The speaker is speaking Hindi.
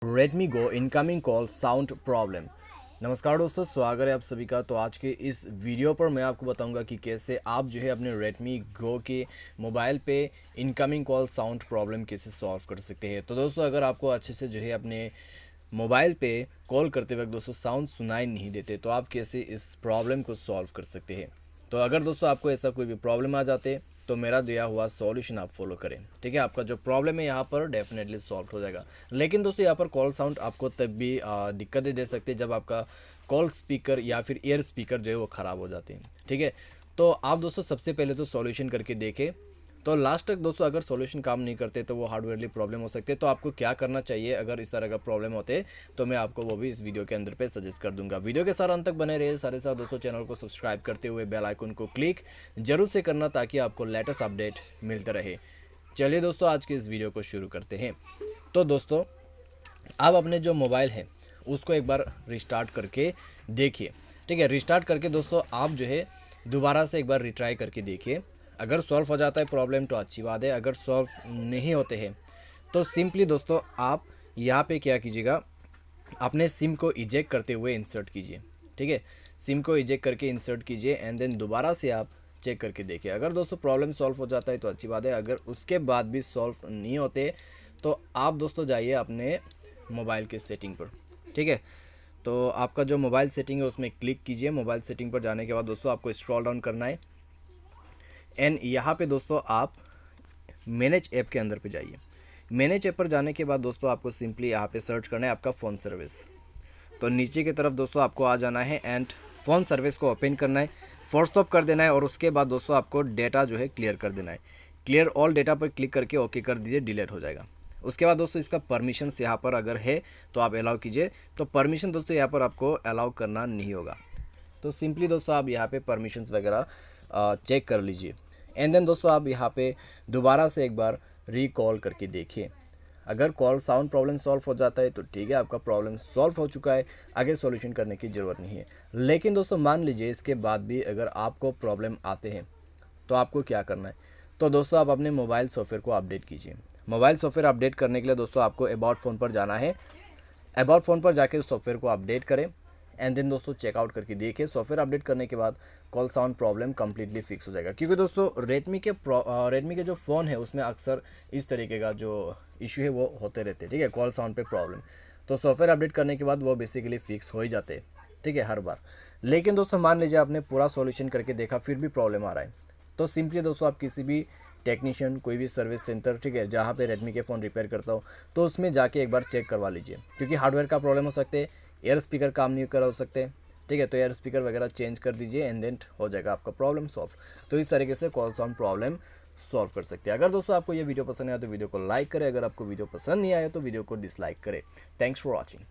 Redmi Go incoming call sound problem. नमस्कार दोस्तों, स्वागत है आप सभी का। तो आज के इस वीडियो पर मैं आपको बताऊंगा कि कैसे आप जो है अपने Redmi Go के मोबाइल पे इनकमिंग कॉल साउंड प्रॉब्लम कैसे सॉल्व कर सकते हैं। तो दोस्तों, अगर आपको अच्छे से जो है अपने मोबाइल पे कॉल करते वक्त दोस्तों साउंड सुनाई नहीं देते, तो आप कैसे इस प्रॉब्लम को सॉल्व कर सकते हैं। तो अगर दोस्तों आपको ऐसा कोई भी प्रॉब्लम आ जाते तो मेरा दिया हुआ सॉल्यूशन आप फॉलो करें, ठीक है। आपका जो प्रॉब्लम है यहाँ पर डेफिनेटली सॉल्व हो जाएगा। लेकिन दोस्तों यहाँ पर कॉल साउंड आपको तब भी दिक्कतें दे सकते हैं जब आपका कॉल स्पीकर या फिर एयर स्पीकर जो है वो ख़राब हो जाते हैं, ठीक है। तो आप दोस्तों सबसे पहले तो सॉल्यूशन करके देखें। तो लास्ट तक दोस्तों अगर सॉल्यूशन काम नहीं करते तो वो हार्डवेयरली प्रॉब्लम हो सकती है। तो आपको क्या करना चाहिए अगर इस तरह का प्रॉब्लम होते तो मैं आपको वो भी इस वीडियो के अंदर पे सजेस्ट कर दूंगा। वीडियो के साथ अंत तक बने रहिए। सारे साथ दोस्तों चैनल को सब्सक्राइब करते हुए बेल आइकन को क्लिक जरूर से करना ताकि आपको लेटेस्ट अपडेट मिलते रहे। चलिए दोस्तों आज के इस वीडियो को शुरू करते हैं। तो दोस्तों आप अपने जो मोबाइल है उसको एक बार रिस्टार्ट करके देखिए, ठीक है। रिस्टार्ट करके दोस्तों आप जो है दोबारा से एक बार रिट्राई करके देखिए। अगर सॉल्व हो जाता है प्रॉब्लम तो अच्छी बात है, अगर सॉल्व नहीं होते हैं तो सिंपली दोस्तों आप यहाँ पे क्या कीजिएगा, अपने सिम को इजेक्ट करते हुए इंसर्ट कीजिए, ठीक है। सिम को इजेक्ट करके इंसर्ट कीजिए एंड देन दोबारा से आप चेक करके देखिए। अगर दोस्तों प्रॉब्लम सॉल्व हो जाता है तो अच्छी बात है, अगर उसके बाद भी सॉल्व नहीं होते तो आप दोस्तों जाइए अपने मोबाइल के सेटिंग पर, ठीक है। तो आपका जो मोबाइल सेटिंग है उसमें क्लिक कीजिए। मोबाइल सेटिंग पर जाने के बाद दोस्तों आपको स्क्रॉल डाउन करना है एंड यहाँ पे दोस्तों आप मैनेज ऐप के अंदर पे जाइए। मैनेज ऐप पर जाने के बाद दोस्तों आपको सिंपली यहाँ पे सर्च करना है आपका फ़ोन सर्विस। तो नीचे की तरफ दोस्तों आपको आ जाना है एंड फ़ोन सर्विस को ओपन करना है, फोर्स स्टॉप कर देना है और उसके बाद दोस्तों आपको डेटा जो है क्लियर कर देना है। क्लियर ऑल डेटा पर क्लिक करके ओके कर दीजिए, डिलीट हो जाएगा। उसके बाद दोस्तों इसका परमिशंस यहाँ पर अगर है तो आप अलाउ कीजिए। तो परमिशन दोस्तों यहाँ पर आपको अलाउ करना नहीं होगा। तो सिंपली दोस्तों आप यहाँ पे परमिशंस वगैरह चेक कर लीजिए एंड देन दोस्तों आप यहाँ पे दोबारा से एक बार रिकॉल करके देखिए। अगर कॉल साउंड प्रॉब्लम सॉल्व हो जाता है तो ठीक है, आपका प्रॉब्लम सॉल्व हो चुका है, आगे सॉल्यूशन करने की ज़रूरत नहीं है। लेकिन दोस्तों मान लीजिए इसके बाद भी अगर आपको प्रॉब्लम आते हैं तो आपको क्या करना है। तो दोस्तों आप अपने मोबाइल सॉफ्टवेयर को अपडेट कीजिए। मोबाइल सॉफ्टवेयर अपडेट करने के लिए दोस्तों आपको अबाउट फ़ोन पर जाना है। अबाउट फ़ोन पर जाके उस सॉफ्टवेयर को अपडेट करें एंड देन दोस्तों चेकआउट करके देखिए। सॉफ्टवेयर अपडेट करने के बाद call sound problem completely fix हो जाएगा। क्योंकि दोस्तों रेडमी के जो फ़ोन है उसमें अक्सर इस तरीके का जो इशू है वो होते रहते हैं, ठीक है, कॉल साउंड पे प्रॉब्लम। तो सॉफ्टवेयर अपडेट करने के बाद वो बेसिकली फिक्स हो ही जाते हैं, ठीक है, हर बार। लेकिन दोस्तों मान लीजिए आपने पूरा सॉल्यूशन करके देखा फिर भी प्रॉब्लम आ रहा है, तो सिंपली दोस्तों आप किसी भी टेक्नीशियन, कोई भी सर्विस सेंटर, ठीक है, जहाँ पे रेडमी के फ़ोन रिपेयर करता हो तो उसमें जाके एक बार चेक करवा लीजिए। क्योंकि हार्डवेयर का प्रॉब्लम हो सकते हैं, एयर स्पीकर काम नहीं कर हो सकते, ठीक है। तो एयर स्पीकर वगैरह चेंज कर दीजिए एंड देन हो जाएगा आपका प्रॉब्लम सॉल्व। तो इस तरीके से कॉल साउंड प्रॉब्लम सॉल्व कर सकते हैं। अगर दोस्तों आपको ये वीडियो पसंद आया तो वीडियो को लाइक करें, अगर आपको वीडियो पसंद नहीं आया तो वीडियो को डिसलाइक करें। Thanks for watching.